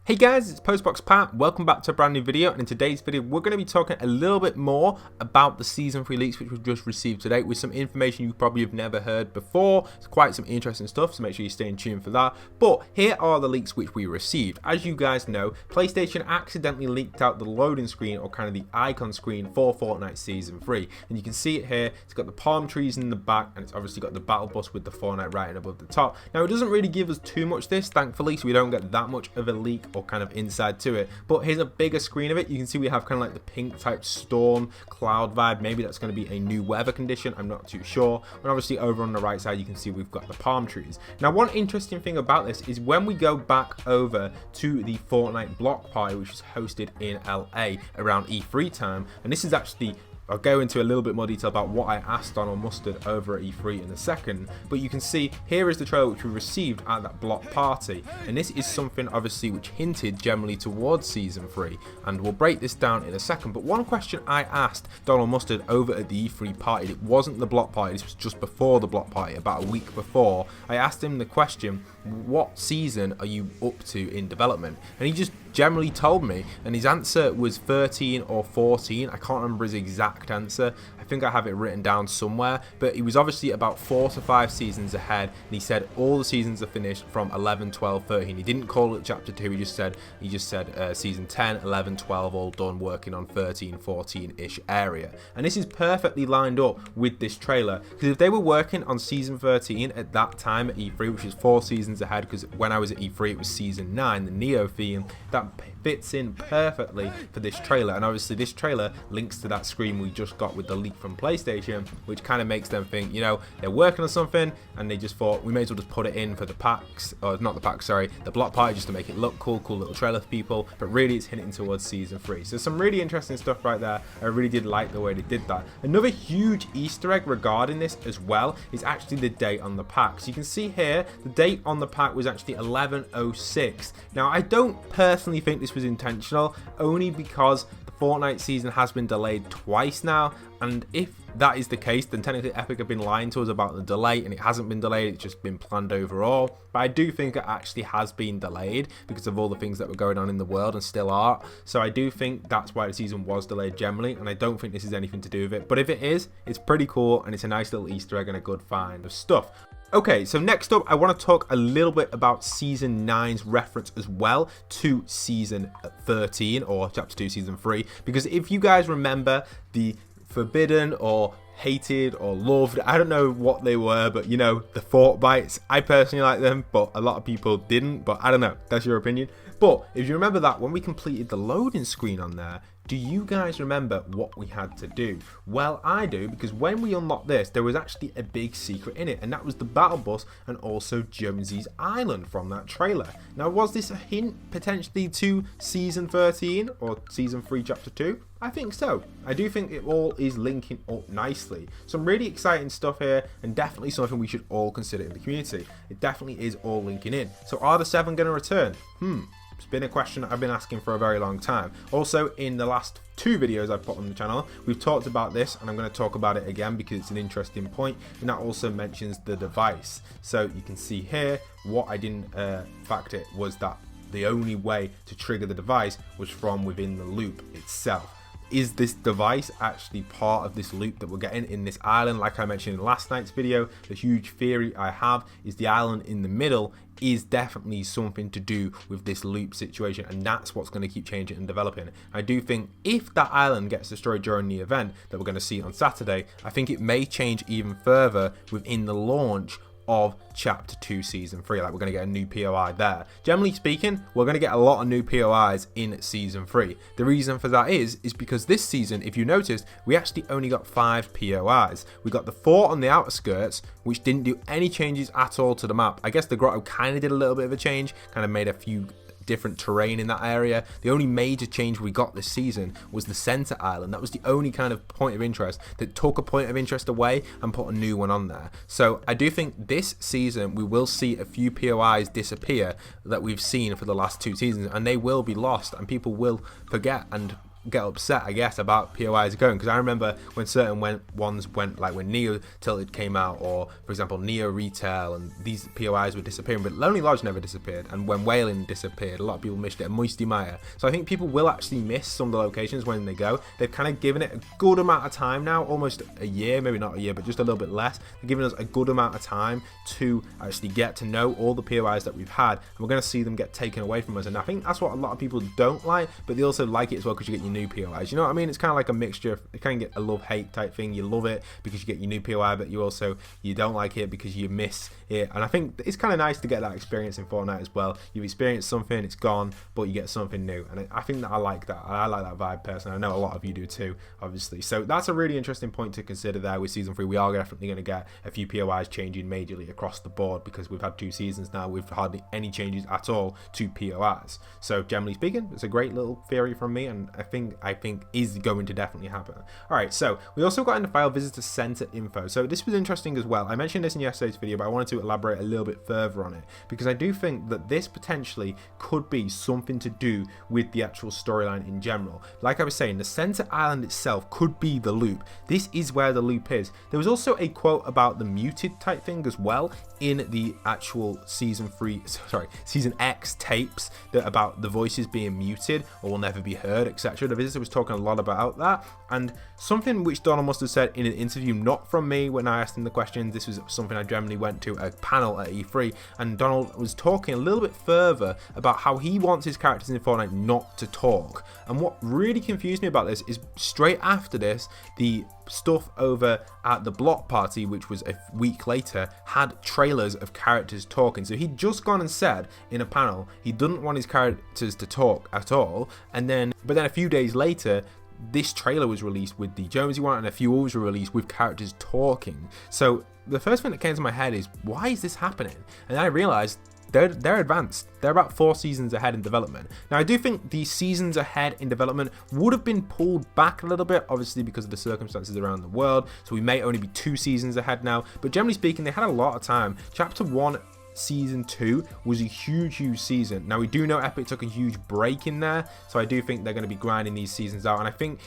Hey guys, it's Postbox Pat. Welcome back to a brand new video, and in today's video we're going to be talking a little bit more about the Season 3 leaks which we've just received today with some information you probably have never heard before. It's quite some interesting stuff, so make sure you stay in tune for that. But here are the leaks which we received. As you guys know, PlayStation accidentally leaked out the loading screen, or kind of the icon screen, for Fortnite Season 3. And you can see it here. It's got the palm trees in the back, and it's obviously got the battle bus with the Fortnite writing above the top. Now it doesn't really give us too much this, thankfully, so we don't get that much of a leak or kind of inside to it, but here's a bigger screen of it. You can see we have kind of like the pink type storm cloud vibe. Maybe that's going to be a new weather condition, I'm not too sure. And obviously over on the right side you can see we've got the palm trees. Now one interesting thing about this is when we go back over to the Fortnite block party, which was hosted in LA around E3 time, and this is actually, I'll go into a little bit more detail about what I asked Donald Mustard over at E3 in a second, but you can see here is the trailer which we received at that block party, and this is something obviously which hinted generally towards Season 3, and we'll break this down in a second. But one question I asked Donald Mustard over at the E3 party, it wasn't the block party, this was just before the block party, about a week before, I asked him the question, what season are you up to in development? And he just generally told me, and his answer was 13 or 14. I can't remember his exact answer. I think I have it written down somewhere, but he was obviously about 4 to 5 seasons ahead, and he said all the seasons are finished from 11, 12, 13. He didn't call it chapter 2, he just said season 10, 11, 12 all done, working on 13, 14-ish area. And this is perfectly lined up with this trailer, because if they were working on season 13 at that time at E3, which is 4 seasons ahead, because when I was at E3 it was season 9, the Neo theme, that fits in perfectly for this trailer. And obviously this trailer links to that screen we just got with the leak from PlayStation, which kind of makes them think, you know, they're working on something, and they just thought we may as well just put it in for the packs, or not the packs, sorry, the block party, just to make it look cool little trailer for people. But really it's hinting towards Season 3. So some really interesting stuff right there. I really did like the way they did that. Another huge Easter egg regarding this as well is actually the date on the pack. So you can see here the date on the pack was actually 11/06. Now I don't personally think this was intentional, only because the Fortnite season has been delayed twice now, and if that is the case, then technically Epic have been lying to us about the delay, and it hasn't been delayed, it's just been planned overall. But I do think it actually has been delayed because of all the things that were going on in the world and still are. So I do think that's why the season was delayed generally, and I don't think this is anything to do with it. But if it is, it's pretty cool, and it's a nice little Easter egg and a good find of stuff. Okay, so next up I want to talk a little bit about Season 9's reference as well to Season 13, or Chapter 2 Season 3, because if you guys remember the forbidden or hated or loved, I don't know what they were, but you know, the Fort Bites, I personally like them, but a lot of people didn't, but I don't know, that's your opinion. But if you remember that when we completed the loading screen on there, do you guys remember what we had to do? Well, I do, because when we unlocked this, there was actually a big secret in it, and that was the battle bus and also Jonesy's Island from that trailer. Now, was this a hint potentially to Season 13 or Season 3 Chapter 2? I think so. I do think it all is linking up nicely. Some really exciting stuff here, and definitely something we should all consider in the community. It definitely is all linking in. So are the 7 going to return? It's been a question I've been asking for a very long time. Also, in the last 2 videos I've put on the channel, we've talked about this, and I'm going to talk about it again because it's an interesting point, and that also mentions the device. So you can see here, what I didn't factor was that the only way to trigger the device was from within the loop itself. Is this device actually part of this loop that we're getting in this island? Like I mentioned in last night's video, the huge theory I have is the island in the middle is definitely something to do with this loop situation, and that's what's going to keep changing and developing. I do think if that island gets destroyed during the event that we're going to see on Saturday, I think it may change even further within the launch of Chapter 2 Season 3. Like, we're going to get a new POI there. Generally speaking, we're going to get a lot of new POIs in Season 3. The reason for that is because this season, if you noticed, we actually only got 5 POIs. We got the 4 on the outer skirts, which didn't do any changes at all to the map. I guess the grotto kind of did a little bit of a change, kind of made a few different terrain in that area. The only major change we got this season was the center island. That was the only kind of point of interest that took a point of interest away and put a new one on there. So I do think this season we will see a few POIs disappear that we've seen for the last 2 seasons, and they will be lost and people will forget, and get upset, I guess, about POIs going, because I remember when certain ones went, like when Neo Tilted came out, or for example Neo Retail, and these POIs were disappearing, but Lonely Lodge never disappeared, and when Whaling disappeared, a lot of people missed it, and Moisty Mire. So I think people will actually miss some of the locations when they go. They've kind of given it a good amount of time now, almost a year, maybe not a year, but just a little bit less. They're giving us a good amount of time to actually get to know all the POIs that we've had, and we're going to see them get taken away from us. And I think that's what a lot of people don't like, but they also like it as well because you get your new POIs. You know what I mean? It's kind of like a mixture. You kind of get a love-hate type thing. You love it because you get your new POI, but you don't like it because you miss it. And I think it's kind of nice to get that experience in Fortnite as well. You've experienced something, it's gone, but you get something new. And I think that I like that. I like that vibe personally. I know a lot of you do too, obviously. So that's a really interesting point to consider there with Season 3. We are definitely going to get a few POIs changing majorly across the board because we've had 2 seasons now. We've hardly any changes at all to POIs. So generally speaking, it's a great little theory from me, and I think is going to definitely happen. All right, so we also got in the file visitor center info. So this was interesting as well. I mentioned this in yesterday's video, but I wanted to elaborate a little bit further on it because I do think that this potentially could be something to do with the actual storyline in general. Like I was saying, the center island itself could be the loop. This is where the loop is. There was also a quote about the muted type thing as well in the actual season X tapes, that about the voices being muted or will never be heard, etc. The visitor was talking a lot about that, and something which Donald must have said in an interview, not from me when I asked him the question. This was something I generally went to a panel at E3, and Donald was talking a little bit further about how he wants his characters in Fortnite not to talk. And what really confused me about this is straight after this, the stuff over at the block party, which was a week later, had trailers of characters talking. So he'd just gone and said in a panel he didn't want his characters to talk at all, but then a few days later this trailer was released with the Jonesy one, and a few others were released with characters talking. So the first thing that came to my head is, why is this happening? And then I realized they're advanced. They're about 4 seasons ahead in development. Now I do think the seasons ahead in development would have been pulled back a little bit, obviously because of the circumstances around the world, so we may only be 2 seasons ahead now, but generally speaking they had a lot of time. Chapter 1 Season 2 was a huge season. Now we do know Epic took a huge break in there, so I do think they're going to be grinding these seasons out. And I think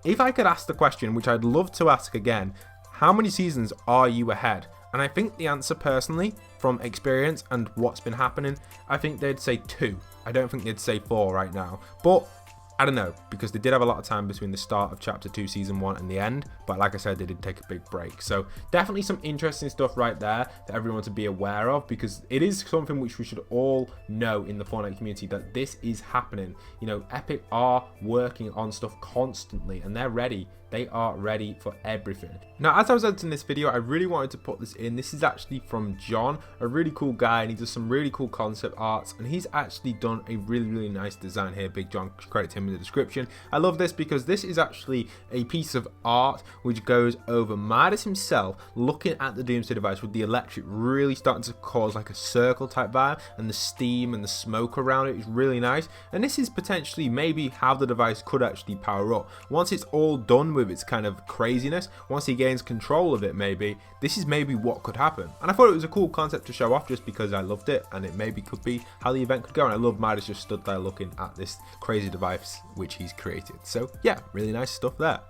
if I could ask the question, which I'd love to ask again, how many seasons are you ahead? And I think the answer personally, from experience and what's been happening, I think they'd say 2. I don't think they'd say 4 right now, but I don't know, because they did have a lot of time between the start of Chapter 2 Season 1 and the end, but like I said, they did take a big break. So definitely some interesting stuff right there for everyone to be aware of, because it is something which we should all know in the Fortnite community, that this is happening. You know, Epic are working on stuff constantly, and they're ready. They are ready for everything. Now, as I was editing this video, I really wanted to put this in. This is actually from John, a really cool guy, and he does some really cool concept arts, and he's actually done a really nice design here. Big John, credit to him in the description. I love this because this is actually a piece of art which goes over Midas himself looking at the Doomsday device with the electric really starting to cause like a circle type vibe, and the steam and the smoke around it is really nice. And this is potentially maybe how the device could actually power up once it's all done with its kind of craziness. Once he gains control of it, maybe this is maybe what could happen. And I thought it was a cool concept to show off just because I loved it, and it maybe could be how the event could go. And I love Midas just stood there looking at this crazy device which he's created. So yeah, really nice stuff there.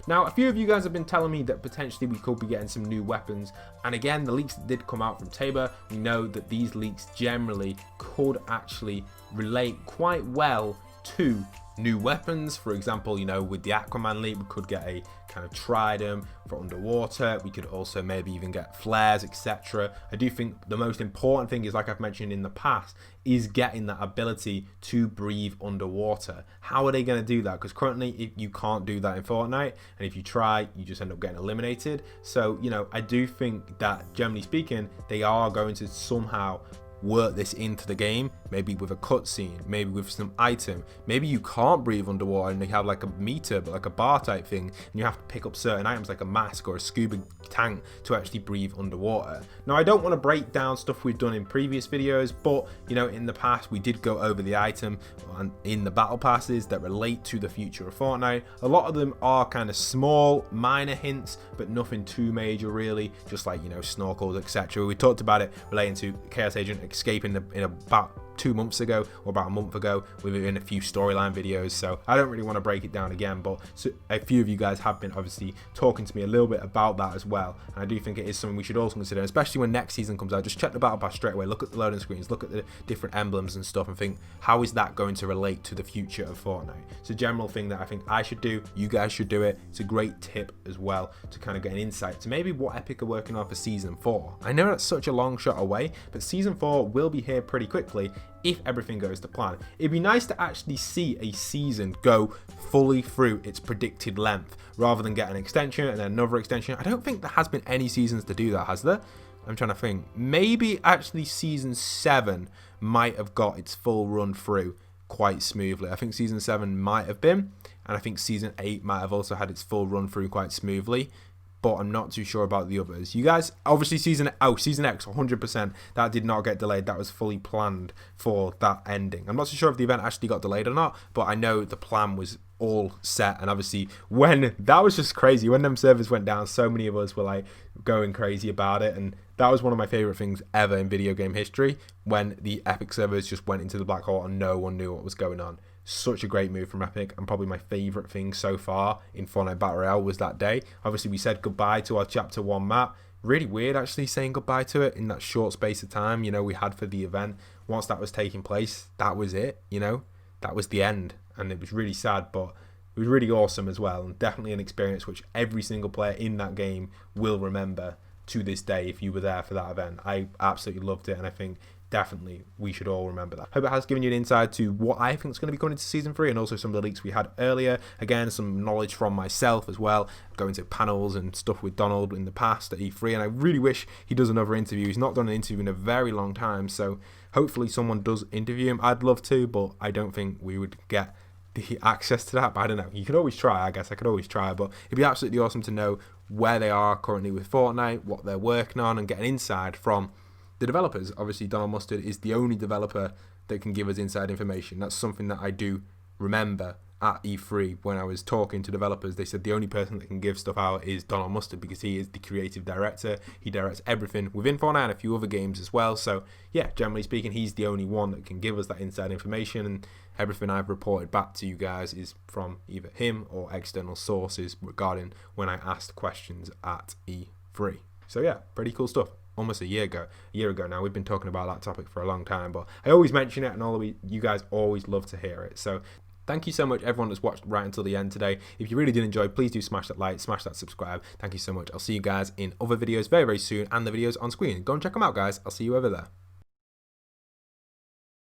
Now, a few of you guys have been telling me that potentially we could be getting some new weapons, and again, the leaks that did come out from Tabor, we know that these leaks generally could actually relate quite well to new weapons. For example, you know, with the Aquaman leak, we could get a kind of trident for underwater. We could also maybe even get flares, etc. I do think the most important thing is, like I've mentioned in the past, is getting that ability to breathe underwater. How are they going to do that? Because currently you can't do that in Fortnite, and if you try, you just end up getting eliminated. So, you know, I do think that generally speaking, they are going to somehow work this into the game, maybe with a cutscene, maybe with some item. Maybe you can't breathe underwater and they have like a meter, but like a bar type thing, and you have to pick up certain items like a mask or a scuba tank to actually breathe underwater. Now, I don't want to break down stuff we've done in previous videos, but you know, in the past we did go over the item and in the battle passes that relate to the future of Fortnite. A lot of them are kind of small, minor hints, but nothing too major really, just like, you know, snorkels, etc. We talked about it relating to Chaos Agent escaping in a 2 months ago or about a month ago within a few storyline videos, so I don't really want to break it down again, but a few of you guys have been obviously talking to me a little bit about that as well, and I do think it is something we should also consider, especially when next season comes out. Just check the battle pass straight away, look at the loading screens, look at the different emblems and stuff, and think, how is that going to relate to the future of Fortnite? It's a general thing that I think I should do, you guys should do it. It's a great tip as well to kind of get an insight to maybe what Epic are working on for season 4. I know that's such a long shot away, but season 4 will be here pretty quickly if everything goes to plan. It'd be nice to actually see a season go fully through its predicted length rather than get an extension and then another extension. I don't think there has been any seasons to do that, has there? I'm trying to think. Maybe actually season 7 might have got its full run through quite smoothly. I think season 7 might have been, and I think season 8 might have also had its full run through quite smoothly, but I'm not too sure about the others. You guys, obviously season X, 100%, that did not get delayed. That was fully planned for that ending. I'm not too sure if the event actually got delayed or not, but I know the plan was all set, and obviously when that was just crazy, when them servers went down, so many of us were like going crazy about it, and that was one of my favorite things ever in video game history, when the Epic servers just went into the black hole and no one knew what was going on. Such a great move from Epic, and probably my favorite thing so far in Fortnite Battle Royale was that day. Obviously we said goodbye to our chapter 1 map. Really weird actually saying goodbye to it in that short space of time, you know, we had for the event. Once that was taking place, that was it, you know, that was the end, and it was really sad, but it was really awesome as well, and definitely an experience which every single player in that game will remember to this day if you were there for that event. I absolutely loved it, and I think definitely we should all remember that. Hope it has given you an insight to what I think is going to be coming into season 3, and also some of the leaks we had earlier. Again, some knowledge from myself as well, going to panels and stuff with Donald in the past at E3, and I really wish he does another interview. He's not done an interview in a very long time, so hopefully someone does interview him. I'd love to, but I don't think we would get the access to that, but I don't know. You could always try, I guess. I could always try, but it'd be absolutely awesome to know where they are currently with Fortnite, what they're working on, and get an inside from the developers. Obviously, Donald Mustard is the only developer that can give us inside information. That's something that I do remember at E3 when I was talking to developers. They said the only person that can give stuff out is Donald Mustard, because he is the creative director. He directs everything within Fortnite and a few other games as well. So yeah, generally speaking, he's the only one that can give us that inside information, and everything I've reported back to you guys is from either him or external sources regarding when I asked questions at E3. So yeah, pretty cool stuff. Almost a year ago now. We've been talking about that topic for a long time, but I always mention it, and you guys always love to hear it. So thank you so much everyone that's watched right until the end today. If you really did enjoy, please do smash that like, smash that subscribe. Thank you so much. I'll see you guys in other videos very, very soon, and the videos on screen. Go and check them out, guys. I'll see you over there.